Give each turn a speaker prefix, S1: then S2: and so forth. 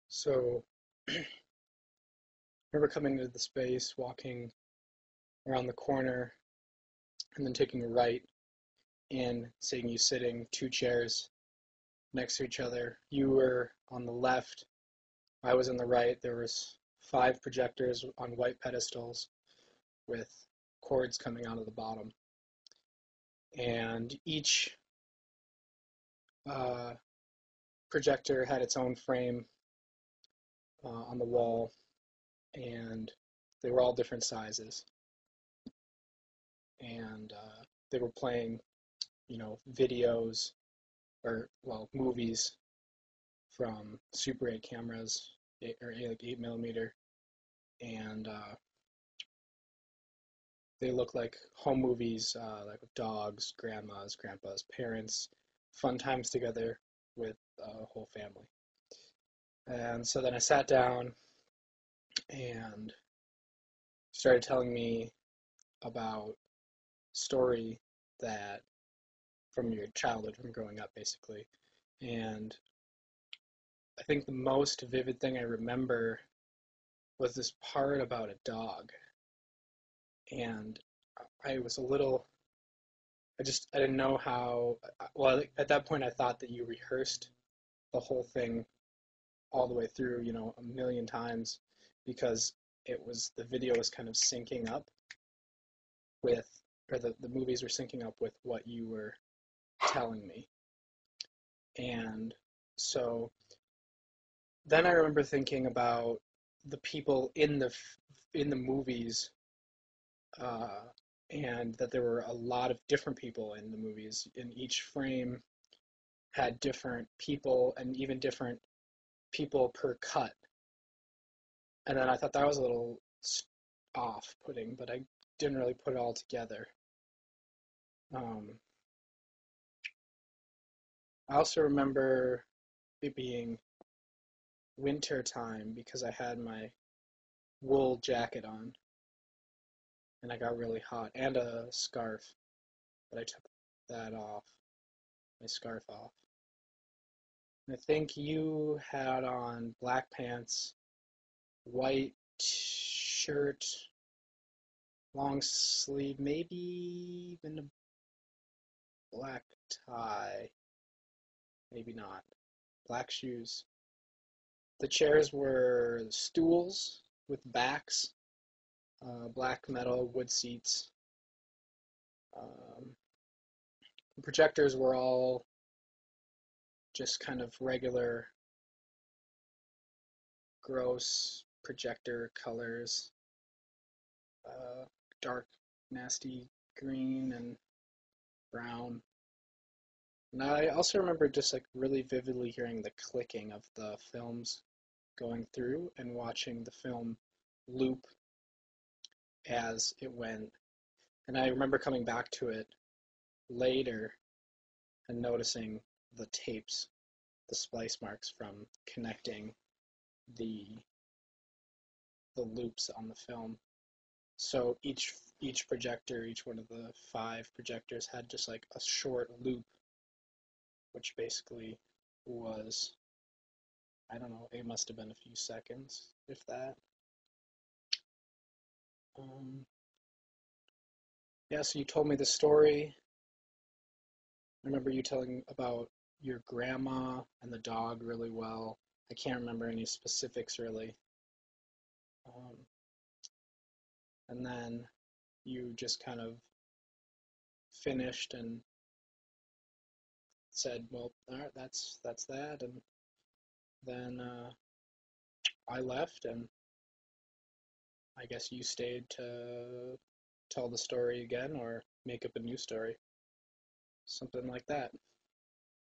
S1: So I remember coming into the space, walking around the corner, and then taking a right and seeing you sitting two chairs next to each other. You were on the left, I was on the right. There was five projectors on white pedestals with cords coming out of the bottom. And each uh, projector had its own frame on the wall, and they were all different sizes. And they were playing, videos movies from Super 8 cameras, like 8 millimeter, and they look like home movies, like with dogs, grandmas, grandpas, parents, fun times together with a whole family. And so then I sat down and started telling me about story that from your childhood, from growing up, basically. And I think the most vivid thing I remember was this part about a dog. And I was a little, I didn't know how, well, at that point I thought that you rehearsed the whole thing all the way through, a million times because the video was kind of syncing up with, or the movies were syncing up with what you were telling me. And so then I remember thinking about the people in the movies, uh, and that there were a lot of different people in the movies. In each frame had different people and even different people per cut. And then I thought that was a little off-putting, but I didn't really put it all together. Um, I also remember it being winter time because I had my wool jacket on and I got really hot, and a scarf, but I took that off, my scarf off. And I think you had on black pants, white shirt, long sleeve, maybe even a black tie, maybe not. Black shoes. The chairs were stools with backs, black metal wood seats. Um, the projectors were all just kind of regular, gross projector colors, dark, nasty green and brown. And I also remember just like really vividly hearing the clicking of the films going through and watching the film loop as it went. And I remember coming back to it later and noticing the tapes, the splice marks from connecting the the loops on the film. So each projector, each one of the five projectors had just like a short loop, which basically was, I don't know, it must have been a few seconds, if that. Um, yeah, so you told me the story. I remember you telling about your grandma and the dog really well. I can't remember any specifics really. Um, and then you just kind of finished and said, "Well, all right, that's that." And then I left, and I guess you stayed to tell the story again or make up a new story, something like that.